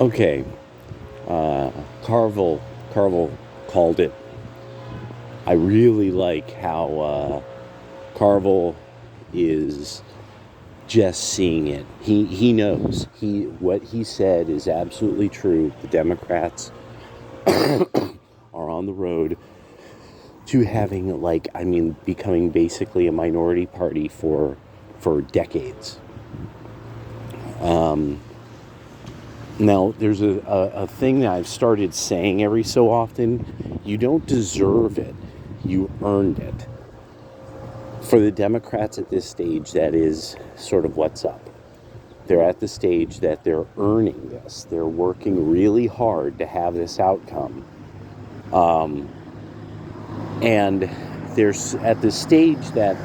Okay, Carville, Carville called it. I really like how Carville is just seeing it. He knows what he said is absolutely true. The Democrats are on the road to having becoming basically a minority party for decades. Now, there's a thing that I've started saying every so often. You don't deserve it. You earned it. For the Democrats at this stage, that is sort of what's up. They're at the stage that they're earning this. They're working really hard to have this outcome. And they're at the stage that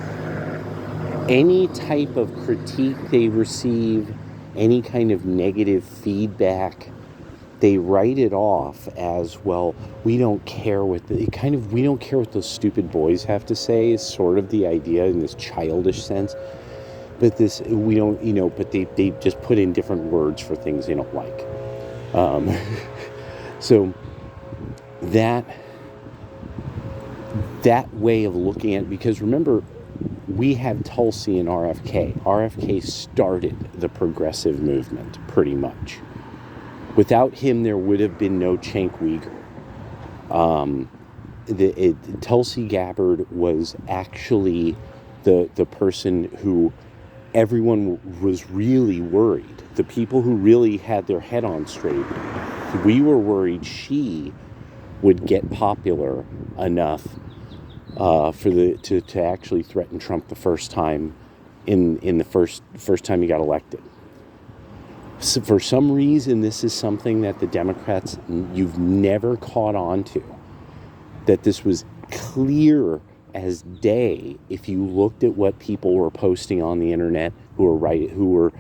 any type of critique they receive, any kind of negative feedback, they write it off as, well, we don't care what we don't care what those stupid boys have to say, is sort of the idea in this childish sense. But we don't, but they just put in different words for things they don't like. So that way of looking at it, because remember, we had Tulsi and RFK. RFK started the progressive movement, pretty much. Without him, there would have been no Cenk Uygur. Tulsi Gabbard was actually the person who everyone was really worried. The people who really had their head on straight, we were worried she would get popular enough to actually threaten Trump the first time in the first time he got elected. So for some reason, this is something that the Democrats, you've never caught on to. That this was clear as day if you looked at what people were posting on the internet, who were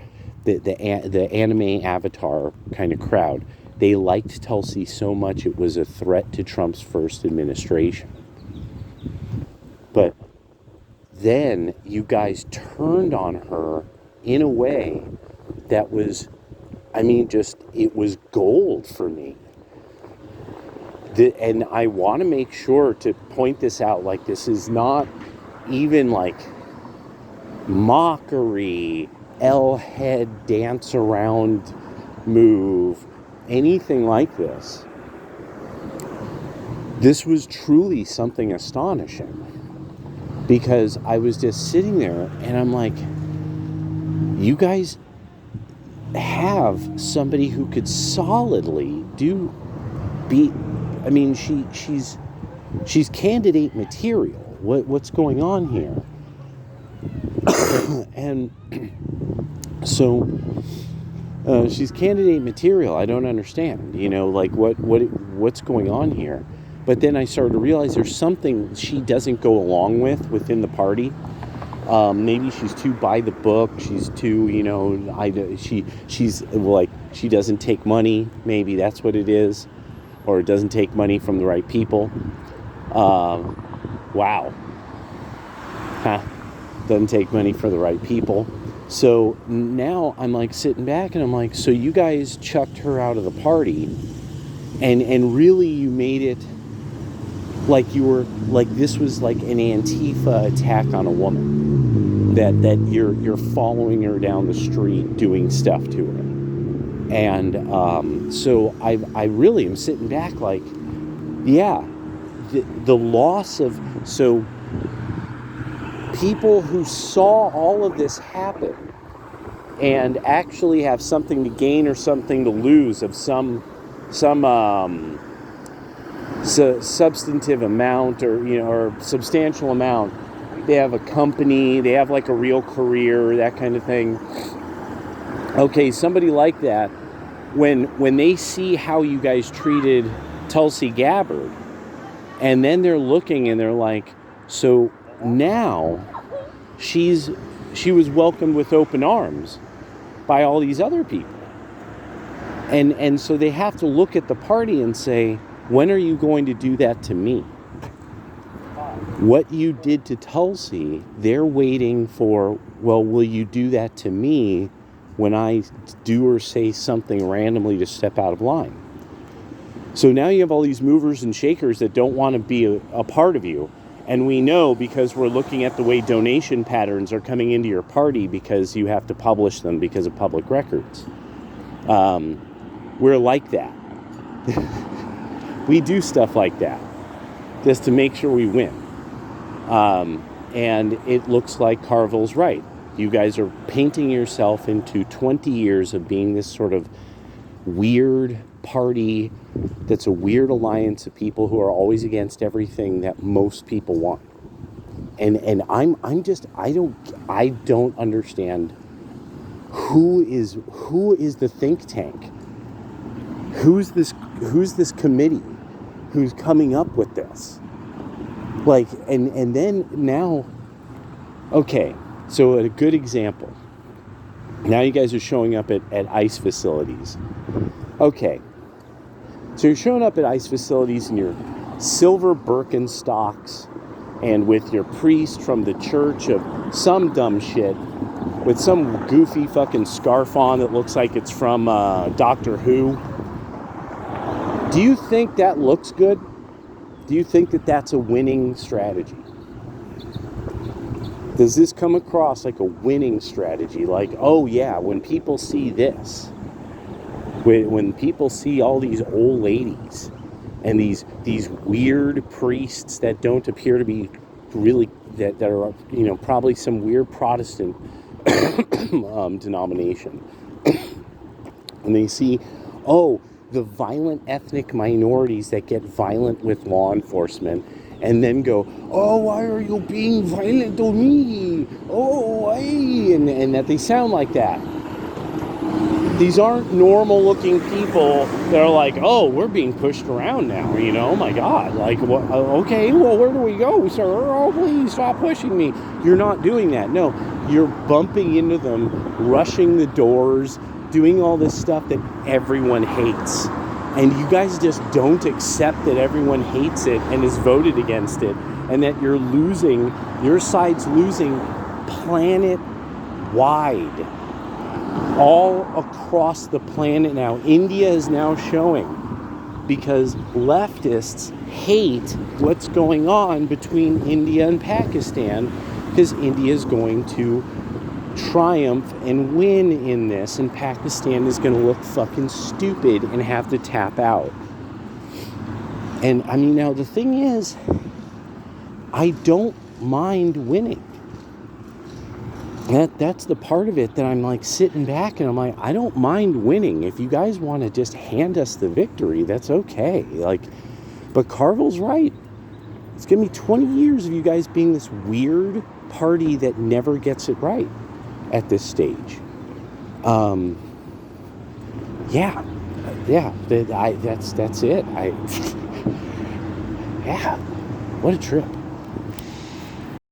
the anime avatar kind of crowd. They liked Tulsi so much it was a threat to Trump's first administration. But then you guys turned on her in a way that was, it was gold for me. And I want to make sure to point this out, this is not even mockery, L-head dance around move, anything like this. This was truly something astonishing, because I was just sitting there and I'm like, you guys have somebody who could solidly she's candidate material. What's going on here? And so she's candidate material. I don't understand, what's going on here. But then I started to realize there's something she doesn't go along with within the party. Maybe she's too by the book. She's too, she doesn't take money. Maybe that's what it is. Or doesn't take money from the right people. Wow. Doesn't take money for the right people. So now I'm sitting back and I'm so you guys chucked her out of the party, and really you made it you were this was an Antifa attack on a woman, that you're following her down the street doing stuff to her. And so I really am sitting back the loss of, so people who saw all of this happen and actually have something to gain or something to lose of some substantive amount, or substantial amount. They have a company, they have a real career, that kind of thing. Okay, somebody like that, when they see how you guys treated Tulsi Gabbard, and then they're looking and they're so now she was welcomed with open arms by all these other people. And so they have to look at the party and say, when are you going to do that to me? What you did to Tulsi, they're waiting for, well, will you do that to me when I do or say something randomly to step out of line. So now you have all these movers and shakers that don't want to be a part of you. And we know because we're looking at the way donation patterns are coming into your party because you have to publish them because of public records. We're like that. We do stuff like that just to make sure we win. And it looks like Carville's right. You guys are painting yourself into 20 years of being this sort of weird party that's a weird alliance of people who are always against everything that most people want. And I don't understand who is the think tank? Who's this committee who's coming up with this? Like, and then now, okay, so a good example. Now you guys are showing up at ICE facilities. Okay, so you're showing up at ICE facilities in your silver Birkenstocks and with your priest from the church of some dumb shit with some goofy fucking scarf on that looks like it's from Doctor Who. Do you think that looks good? Do you think that that's a winning strategy? Does this come across like a winning strategy? Like, oh yeah, when people see this, when people see all these old ladies and these weird priests that don't appear to be really, that are, probably some weird Protestant denomination, and they see, oh, the violent ethnic minorities that get violent with law enforcement and then go, oh, why are you being violent to me? Oh, why? And that they sound like that. These aren't normal looking people that are like, oh, we're being pushed around now, oh my God. Like, okay, well, where do we go, sir? Oh, please stop pushing me. You're not doing that. No, you're bumping into them, rushing the doors, doing all this stuff that everyone hates. And you guys just don't accept that everyone hates it and has voted against it, and that you're losing, your side's losing planet-wide. All across the planet now. India is now showing, because leftists hate what's going on between India and Pakistan, because India is going to triumph and win in this, and Pakistan is going to look fucking stupid and have to tap out. And I mean, now the thing is, I don't mind winning. That's the part of it that I'm like sitting back and I'm like, I don't mind winning. If you guys want to just hand us the victory, that's okay. Like, but Carville's right. It's going to be 20 years of you guys being this weird party that never gets it right at this stage. That's it. Yeah, what a trip.